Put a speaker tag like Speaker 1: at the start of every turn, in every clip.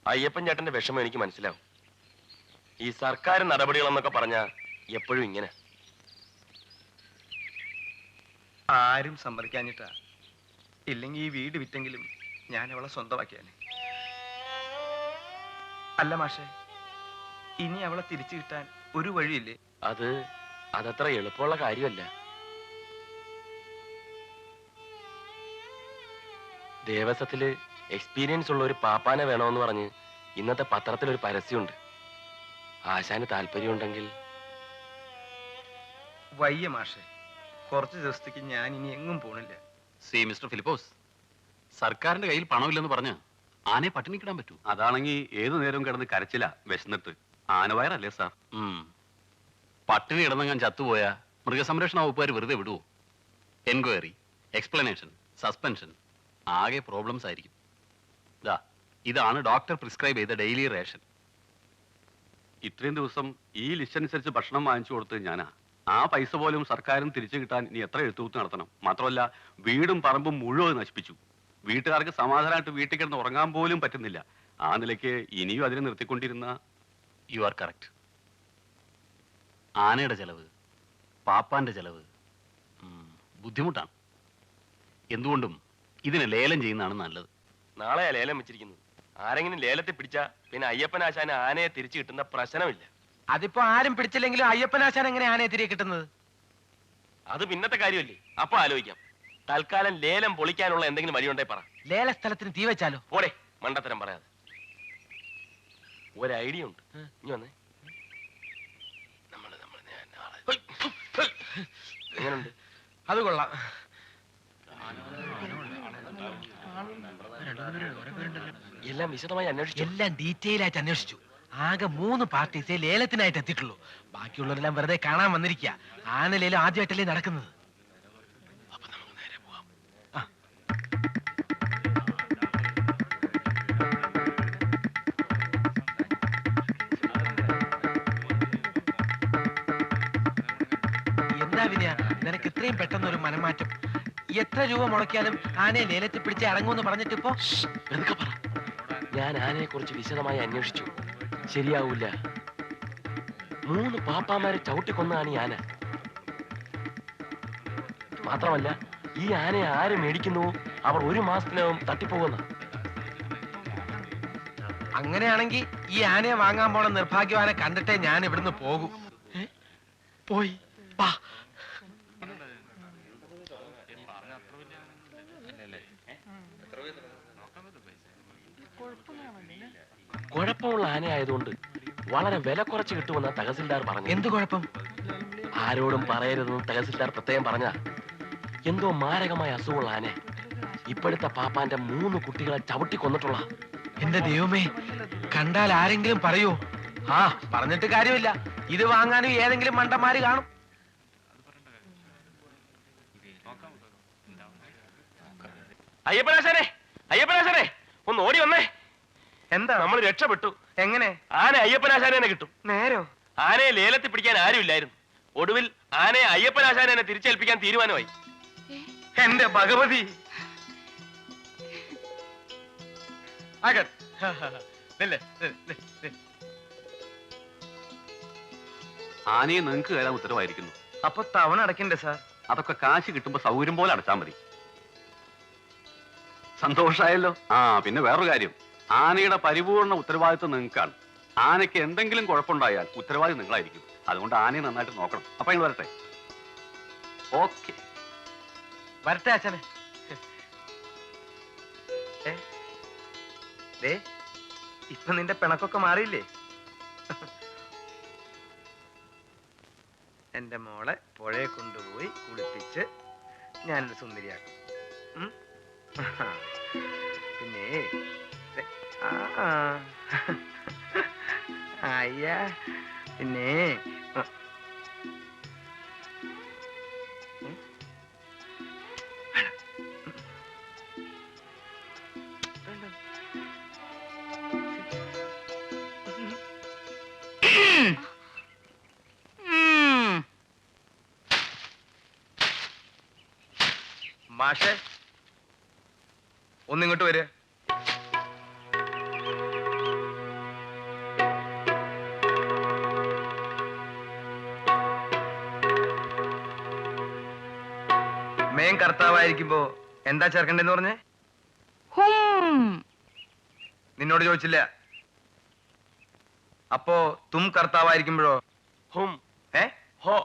Speaker 1: അയ്യപ്പൻ ചേട്ടന്റെ വിഷമം എനിക്ക് മനസ്സിലാവും. ഈ സർക്കാർ നടപടികളെന്നൊക്കെ പറഞ്ഞ എപ്പോഴും ഇങ്ങനെ.
Speaker 2: ആരും സമ്മതിക്കാഞ്ഞിട്ടാ. ഇല്ലെങ്കിൽ ഈ വീട് വിറ്റെങ്കിലും ഞാൻ അവളെ സ്വന്തമാക്കിയാനെ. അല്ല മാഷെ, ഇനി അവളെ തിരിച്ചു കിട്ടാൻ ഒരു വഴിയില്ലേ?
Speaker 1: അതത്ര എളുപ്പമുള്ള കാര്യമല്ല. ദേവസ്വത്തില് എക്സ്പീരിയൻസ് ഉള്ള ഒരു പാപ്പാനെ വേണമെന്ന് പറഞ്ഞ് ഇന്നത്തെ പത്രത്തിലൊരു പരസ്യമുണ്ട്. ആശാന് താല്പര്യമുണ്ടെങ്കിൽ.
Speaker 2: വയ്യ മാഷെ, കുറച്ച് ദിവസത്തേക്ക് ഞാൻ ഇനി എങ്ങും പോണില്ല.
Speaker 3: മിസ്റ്റർ ഫിലിപ്പോസ്, സർക്കാരിന്റെ കയ്യിൽ പണമില്ലെന്ന് പറഞ്ഞ് ആനയെ പട്ടിണി കിടാൻ പറ്റൂ? അതാണെങ്കിൽ ഏതു നേരവും കിടന്ന് കരച്ചില്ല, വിശന്നിട്ട്. ആനവയറല്ലേ സാർ? പട്ടിണി കിടന്ന് ഞാൻ ചത്തുപോയ മൃഗസംരക്ഷണ വകുപ്പുകാർ വെറുതെ വിടുവോ? എൻക്വയറി, എക്സ്പ്ലനേഷൻ, സസ്പെൻഷൻ, ആകെ പ്രോബ്ലംസ് ആയിരിക്കും. ഇതാണ് ഡോക്ടർ പ്രിസ്ക്രൈബ് ചെയ്ത ഡെയിലി റേഷൻ. ഇത്രയും ദിവസം ഈ ലിസ്റ്റ് അനുസരിച്ച് ഭക്ഷണം വാങ്ങിച്ചു കൊടുത്ത് ഞാനാ. ആ പൈസ പോലും സർക്കാരിന് തിരിച്ചു കിട്ടാൻ ഇനി എത്ര എഴുത്തുകുത്ത് നടത്തണം? മാത്രമല്ല, വീടും പറമ്പും മുഴുവൻ നശിപ്പിച്ചു. വീട്ടുകാർക്ക് സമാധാനമായിട്ട് വീട്ടിൽ കിടന്ന് ഉറങ്ങാൻ പോലും പറ്റുന്നില്ല. ആ നിലയ്ക്ക് ഇനിയും അതിനെ നിർത്തിക്കൊണ്ടിരുന്ന. You are correct. ആനയുടെ ചെലവ്, പാപ്പാന്റെ ചെലവ് ബുദ്ധിമുട്ടാണ്. എന്തുകൊണ്ടും ഇതിനെ ലേലം ചെയ്യുന്നതാണ് നല്ലത്.
Speaker 1: നാളെയാ ലേലം വെച്ചിരിക്കുന്നത്. ആരെങ്കിലും ലേലത്തിൽ പിടിച്ചാ പിന്നെ അയ്യപ്പനാശാന് ആനയെ തിരിച്ചു കിട്ടുന്ന പ്രശ്നമില്ല.
Speaker 4: അതിപ്പോ ആരും പിടിച്ചില്ലെങ്കിലും അയ്യപ്പനാശാൻ എങ്ങനെ ആനയെ തിരികെ കിട്ടുന്നത്?
Speaker 1: അത് പിന്നത്തെ കാര്യമല്ലേ, അപ്പൊ ആലോചിക്കാം. തൽക്കാലം ലേലം പൊളിക്കാനുള്ള എന്തെങ്കിലും വഴിയുണ്ടേ പറ.
Speaker 4: ലേല സ്ഥലത്തിന് തീ വെച്ചാലോ?
Speaker 1: പോടെ, മണ്ടത്തരം പറയാതെ. ഒരു ഐഡിയ ഉണ്ട്. ഇനി വന്നേ. എങ്ങനുണ്ട്?
Speaker 4: അത് കൊള്ളാം.
Speaker 1: എല്ലാം വിശദമായി അന്വേഷിച്ചു.
Speaker 4: എല്ലാം ഡീറ്റെയിൽ ആയിട്ട് അന്വേഷിച്ചു. ആകെ 3 പാർട്ടീസേ ലേലത്തിനായിട്ട് എത്തിയിട്ടുള്ളൂ. ബാക്കിയുള്ളവരെല്ലാം വെറുതെ കാണാൻ വന്നിരിക്കുക. ആന ലേലം ആദ്യമായിട്ടല്ലേ നടക്കുന്നത്.
Speaker 1: അപ്പൊ നമുക്ക് നേരെ പോവാം.
Speaker 4: എന്താ വിനയ, നിനക്ക് ഇത്രയും പെട്ടെന്നൊരു മനംമാറ്റം? എത്ര രൂപ മുടക്കിയാലും ആനയെ ലേലത്തിൽ പിടിച്ച് അടങ്ങുമെന്ന് പറഞ്ഞിട്ട് ഇപ്പോ
Speaker 1: എന്തൊക്കെ പറ. ഞാൻ ആനയെ കുറിച്ച് വിശദമായി അന്വേഷിച്ചു. ശരിയാവൂല. 3 പാപ്പാമാരെ ചവിട്ടിക്കൊന്നാണ് ഈ ആന. മാത്രമല്ല, ഈ ആനയെ ആര് മേടിക്കുന്നു അവർ 1 മാസത്തിനകം തട്ടിപ്പോകുന്ന.
Speaker 4: അങ്ങനെയാണെങ്കിൽ ഈ ആനയെ വാങ്ങാൻ പോണ നിർഭാഗ്യവാനെ കണ്ടിട്ടേ ഞാൻ ഇവിടുന്ന് പോകൂ. പോയി വാ.
Speaker 1: കുഴപ്പമുള്ള ആനയായതുകൊണ്ട് വളരെ വില കുറച്ച് കിട്ടുമെന്ന തഹസിൽദാർ പറഞ്ഞു.
Speaker 4: എന്ത് കുഴപ്പം?
Speaker 1: ആരോടും പറയരുതെന്ന് തഹസിൽദാർ പ്രത്യേകം പറഞ്ഞ. എന്തോ മാരകമായ അസുഖമുള്ള ആന. ഇപ്പോഴത്തെ പാപ്പാന്റെ 3 കുട്ടികളെ ചവിട്ടി കൊന്നിട്ടുള്ള.
Speaker 4: എന്റെ ദൈവമേ, കണ്ടാൽ ആരെങ്കിലും പറയൂ? പറഞ്ഞിട്ട് കാര്യമില്ല. ഇത് വാങ്ങാനും ഏതെങ്കിലും മണ്ടന്മാര് കാണും.
Speaker 1: അയ്യപ്പനാശാനെ, അയ്യപ്പനാശാനെ, ഒന്ന് ഓടി വന്നേ.
Speaker 2: എന്താ?
Speaker 1: നമ്മൾ രക്ഷപ്പെട്ടു.
Speaker 2: എങ്ങനെ?
Speaker 1: ആന അയ്യപ്പനാശാനെ തന്നെ കിട്ടും.
Speaker 2: നേരോ?
Speaker 1: ആനയെ ലേലത്തിൽ പിടിക്കാൻ ആരുമില്ലായിരുന്നു. ഒടുവിൽ ആനയെ അയ്യപ്പനാശാനെ തന്നെ തിരിച്ചേൽപ്പിക്കാൻ തീരുമാനമായി.
Speaker 2: എന്റെ ഭഗവതി!
Speaker 3: ആനയെ നിങ്ങൾക്ക് തരാൻ ഉത്തരവായിരിക്കുന്നു.
Speaker 2: അപ്പൊ തവണ അടക്കണ്ടേ സാർ?
Speaker 3: അതൊക്കെ കാശ് കിട്ടുമ്പോ സൗകര്യം പോലെ അടച്ചാൽ മതി. സന്തോഷായല്ലോ. പിന്നെ വേറൊരു കാര്യം, ആനയുടെ പരിപൂർണ ഉത്തരവാദിത്വം നിങ്ങൾക്കാണ്. ആനയ്ക്ക് എന്തെങ്കിലും കുഴപ്പമുണ്ടായാൽ ഉത്തരവാദി നിങ്ങളായിരിക്കും. അതുകൊണ്ട് ആനയെ നന്നായിട്ട് നോക്കണം. അപ്പൊ നിങ്ങൾ വരട്ടെ. ഓക്കെ,
Speaker 4: വരട്ടെ അച്ഛനെ.
Speaker 2: ഇപ്പൊ നിന്റെ പിണക്കൊക്കെ മാറിയില്ലേ? എന്റെ മോളെ പുഴയെ കൊണ്ടുപോയി കുളിപ്പിച്ച് ഞാനൊരു സുന്ദരിയാക്കും. പിന്നെ അയ്യാ, പിന്നെ മാഷേ, ഒന്നിങ്ങോട്ട് വരിക. വിനയം കർത്താവായിരിക്കുമ്പോ എന്താ ചേർക്കണ്ടെന്ന് പറഞ്ഞേ? നിന്നോട് ചോദിച്ചില്ല. അപ്പോ തും കർത്താവായിരിക്കുമ്പോഴോ?
Speaker 1: ഹും
Speaker 2: ഏ
Speaker 1: ഹോ.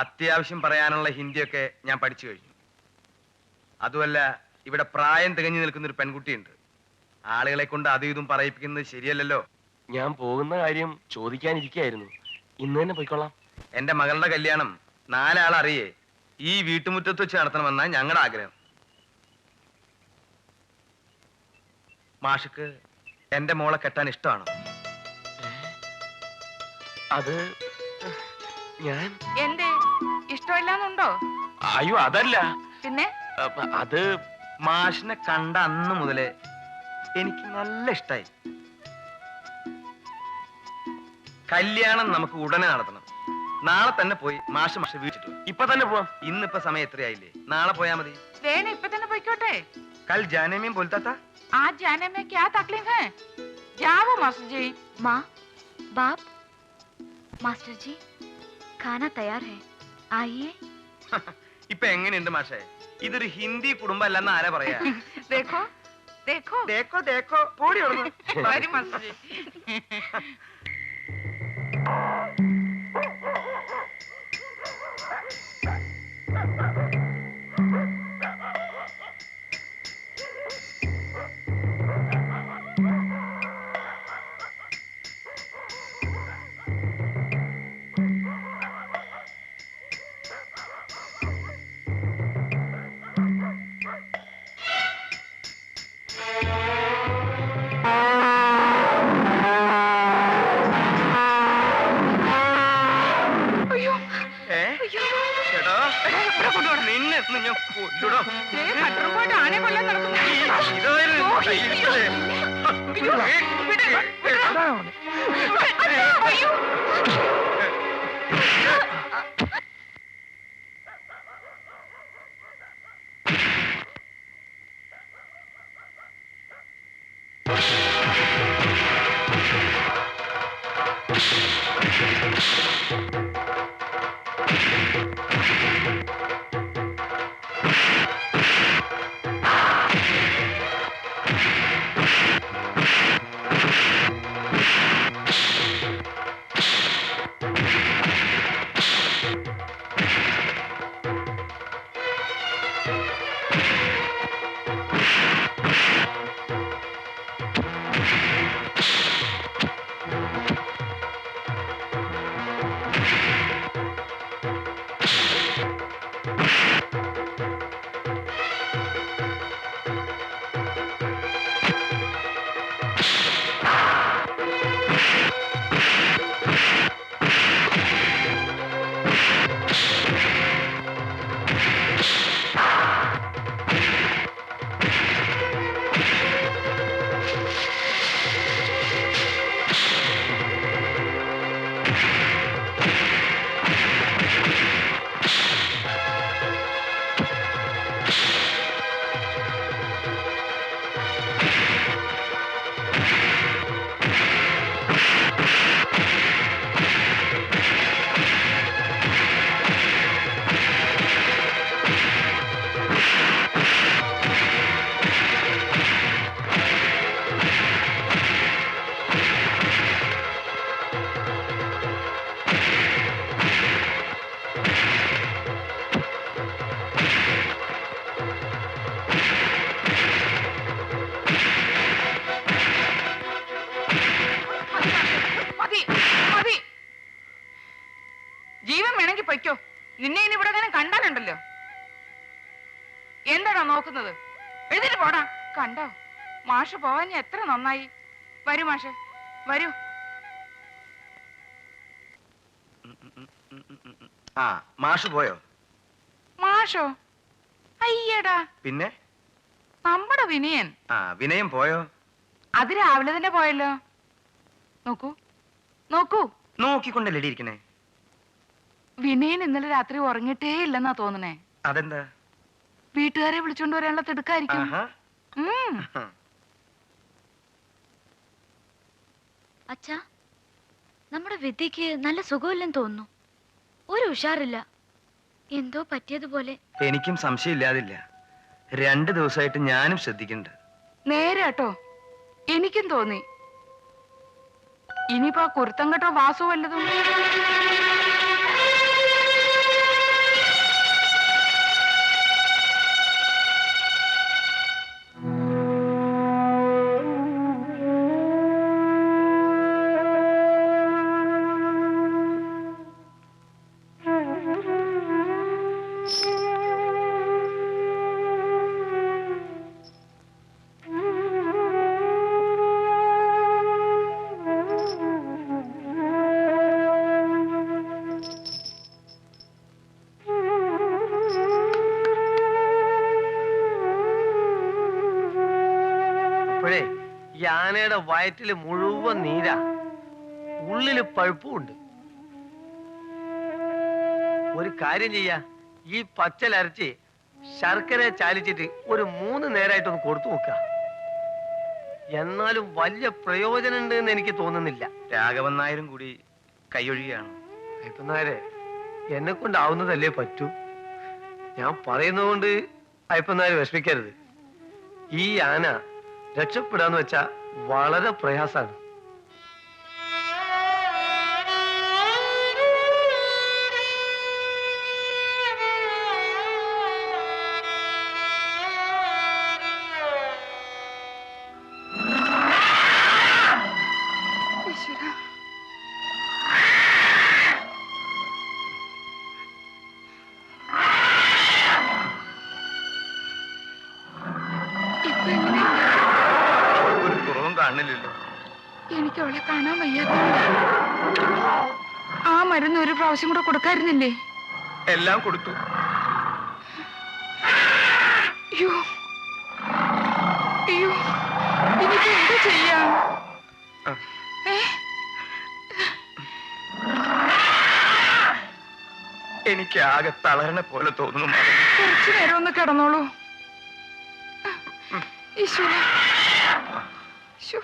Speaker 2: അത്യാവശ്യം പറയാനുള്ള ഹിന്ദിയൊക്കെ ഞാൻ പഠിച്ചു കഴിഞ്ഞു. അതുമല്ല, ഇവിടെ പ്രായം തികഞ്ഞു നിൽക്കുന്ന ഒരു പെൺകുട്ടിയുണ്ട്. ആളുകളെ കൊണ്ട് അതും ഇതും പറയിപ്പിക്കുന്നത് ശരിയല്ലല്ലോ.
Speaker 1: ഞാൻ പോകുന്ന കാര്യം ചോദിക്കാനിരിക്കായിരുന്നു. ഇന്ന് തന്നെ പോയിക്കൊള്ളാം.
Speaker 2: എന്റെ മകളുടെ കല്യാണം 4 ആളറിയേ ഈ വീട്ടുമുറ്റത്ത് വെച്ച് നടത്തണമെന്നാ ഞങ്ങളുടെ ആഗ്രഹം. മാഷക്ക് എന്റെ മോളെ കെട്ടാൻ ഇഷ്ടമാണോ?
Speaker 1: അത് ഞാൻ
Speaker 5: എന്തേ ഇഷ്ടമില്ലാന്നുണ്ടോ?
Speaker 1: അയ്യോ അതല്ല.
Speaker 5: പിന്നെ
Speaker 1: അത്
Speaker 2: മാഷിനെ കണ്ട അന്ന് മുതലേ എനിക്ക് നല്ല ഇഷ്ടായി. കല്യാണം നമുക്ക് ഉടനെ നടത്തണം. നാളെ തന്നെ പോയി മാഷ് വീട്ടിട്ട് വാ.
Speaker 1: ഇപ്പൊ തന്നെ പോവാം.
Speaker 2: ഇന്നിപ്പോ സമയം എത്രയായില്ലേ? നാളെ പോയാ മതി.
Speaker 5: വേണ ഇപ്പൊ തന്നെ പോയിക്കോട്ടെ.
Speaker 2: കൽ ജാനേമയും പോലത്താ
Speaker 5: आज जाने में क्या तकलीफ है? जाओ मास्टर जी.
Speaker 6: माँ, बाप, मास्टर जी, खाना तैयार है. आइए.
Speaker 2: ഇപ്പൊ എങ്ങനെയുണ്ട് മാഷേ? ഇതൊരു ഹിന്ദി കുടുംബം അല്ലെന്ന് ആരാ പറയാ?
Speaker 5: देखो देखो
Speaker 2: ദേക്കോ ദേക്കോ പോടി ഓടുന്നു.
Speaker 5: वरी मास्टर जी.
Speaker 2: നിന്നെ ഞാൻ കൊല്ലുടോ.
Speaker 5: പോയിട്ട് ആനെ കൊല്ലാൻ നടക്കുന്നു. പൊയ്ക്കോ. നിന്നെ ഇനി ഇവിടെ അങ്ങനെ കണ്ടാലുണ്ടല്ലോ. എന്താണോ നോക്കുന്നത്? എഴുതിട്ട് പോടാ. കണ്ടോ, മാഷ് പോവാൻ എത്ര നന്നായി. വരൂ മാഷെ, വരൂ.
Speaker 2: ആ മാഷ് പോയോ?
Speaker 5: മാഷോ? അയ്യടാ,
Speaker 2: പിന്നെ
Speaker 5: നമ്മുടെ വിനയൻ.
Speaker 2: ആ വിനയം പോയോ?
Speaker 5: അത് രാവിലെ തന്നെ പോയല്ലോ. നോക്കൂ നോക്കൂ.
Speaker 2: നോക്കിക്കൊണ്ടല്ലേ ഇരിക്കണേ.
Speaker 5: വിനയൻ ഇന്നലെ രാത്രി ഉറങ്ങിട്ടേ ഇല്ലെന്നാ തോന്നണേ.
Speaker 2: അതെന്താ?
Speaker 5: വീട്ടുകാരെ വിളിച്ചോണ്ട് വരാനുള്ള തിടുക്കായിരിക്കും.
Speaker 6: അച്ഛാ, നമ്മുടെ വിദ്യക്ക് നല്ല സുഖമില്ലെന്ന് തോന്നുന്നു. ഒരു ഉഷാറില്ല. എന്തോ പറ്റിയതുപോലെ.
Speaker 2: എനിക്കും സംശയമില്ലാതില്ല. 2 ദിവസമായിട്ട് ഞാനും ശ്രദ്ധിക്കുന്നുണ്ട്.
Speaker 5: നേരെ കേട്ടോ, എനിക്കും തോന്നി. ഇനിയിപ്പോ കുരുത്തം കേട്ടോ വാസു വല്ലതും.
Speaker 7: അപ്പോഴേ ഈ ആനയുടെ വയറ്റില് മുഴുവൻ നീരാ, ഉള്ളില് പഴുപ്പുണ്ട്. ഒരു കാര്യം ചെയ്യാ, ഈ പച്ചലരച്ച് ശർക്കര ചാലിച്ചിട്ട് ഒരു 3 നേരമായിട്ടൊന്ന് കൊടുത്തു നോക്കുക. എന്നാലും വലിയ പ്രയോജനം ഉണ്ട് എന്ന് എനിക്ക് തോന്നുന്നില്ല.
Speaker 2: രാഘവൻ നായരും കൂടി കൈയൊഴിയാണ്.
Speaker 7: ഇപ്പൊ നേരെ എന്നെ കൊണ്ടാവുന്നതല്ലേ പറ്റൂ. ഞാൻ പറയുന്നതുകൊണ്ട് അയ്യപ്പനാര് വിഷമിക്കരുത്. ഈ ആന രക്ഷപ്പെടാന്ന് വെച്ചാ വളരെ പ്രയാസാണ്.
Speaker 5: ഈശ്വരാ. ഇപ്പൊ എങ്ങനെയുണ്ട്?
Speaker 2: ഒരു കുറവും കാണില്ലല്ലോ.
Speaker 5: എനിക്ക് അവളെ കാണാൻ വയ്യാത്ത. ആ മരുന്ന് ഒരു പ്രാവശ്യം കൂടെ കൊടുക്കായിരുന്നില്ലേ?
Speaker 2: എല്ലാം കൊടുത്തു.
Speaker 5: അയ്യോ അയ്യോ, ഇനിയിപ്പോ എന്താ ചെയ്യാ? ഏ?
Speaker 2: എനിക്ക് ആകെ തളരണ പോലെ തോന്നുന്നു.
Speaker 5: കുറച്ചു നേരം ഒന്ന് കിടന്നോളൂ. ഈശ്വര. ശ്ശോ.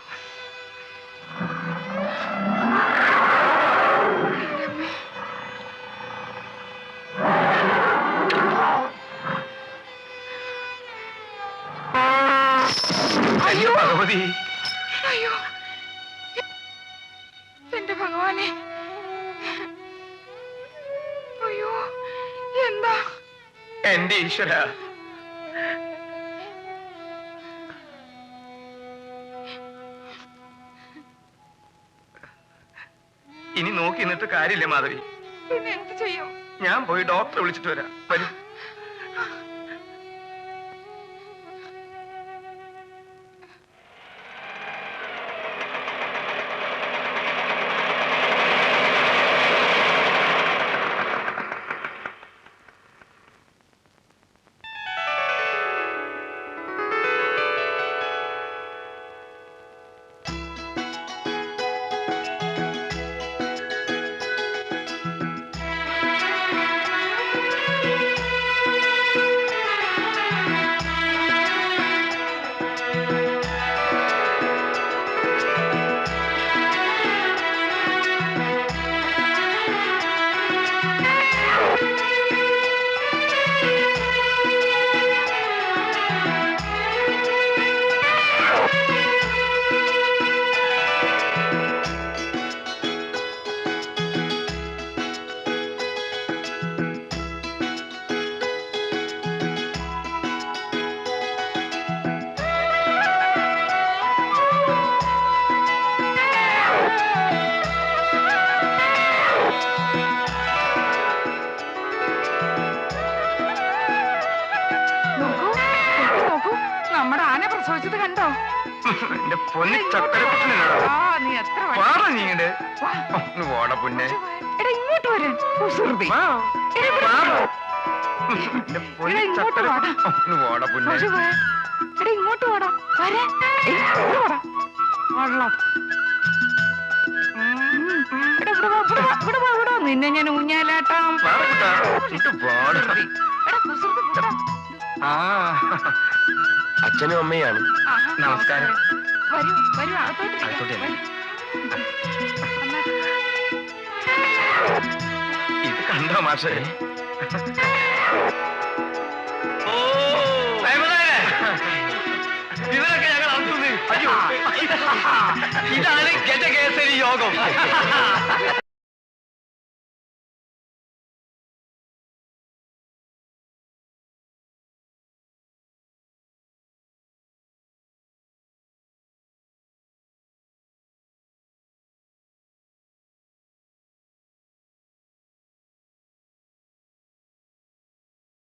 Speaker 5: എൻ്റെ അമ്മേ.
Speaker 2: അയ്യോ ഭഗവതി,
Speaker 5: അയ്യോ, എന്റെ ഭഗവാനെ. അയ്യോ, എന്താ?
Speaker 2: എന്റെ ഈശ്വര, ഇനി നോക്കി നിന്നിട്ട് കാര്യമില്ല മാധവി.
Speaker 5: പിന്നെ എന്ത് ചെയ്യും?
Speaker 2: ഞാൻ പോയി ഡോക്ടറെ വിളിച്ചിട്ട് വരാം. വരും.
Speaker 5: പ്രസവിച്ചത് കണ്ടോ?
Speaker 2: എന്റെ പൊന്നി ചക്കരക്കുട്ടനാ.
Speaker 5: നീ എത്ര
Speaker 2: വാടാ നീ ഇങ്ങട്. ഒന്ന് വാടാ പൊന്നെ.
Speaker 5: എടാ ഇങ്ങോട്ട് വരാൻ. കുസൃതി.
Speaker 2: വാ.
Speaker 5: എടാ
Speaker 2: വാടാ. എന്റെ പൊന്നി ചക്കരക്കുട്ടൻ. ഒന്ന് വാടാ പൊന്നെ.
Speaker 5: എടാ ഇങ്ങോട്ട് വാടാ. വരെ. ഇങ്ങോട്ട് വാടാ. വള്ളം. എടാ ഇവിടെ വാ, ഇവിടെ വാ, ഇവിടെ വാ, ഇവിടെ വാ. നിന്നെ ഞാൻ ഊഞ്ഞാലാട്ടാം.
Speaker 2: വാടാ കുട്ടാ. ഇട്ട് വാടാ.
Speaker 5: എടാ കുസൃതി കുട്ടാ.
Speaker 2: ആ
Speaker 1: അച്ഛനും അമ്മയാണ്.
Speaker 5: ആഹാ,
Speaker 2: നമസ്കാരം.
Speaker 5: വരൂ വരൂ അകത്തോട്ട്
Speaker 1: അകത്തോട്ട്
Speaker 5: ഇരിക്കാം.
Speaker 2: ഇത് കണ്ടോ മാഷേ?
Speaker 7: ഇവരൊക്കെ ഞങ്ങൾ അയ്യോ ഇതാണ് ഗജകേസരി യോഗം.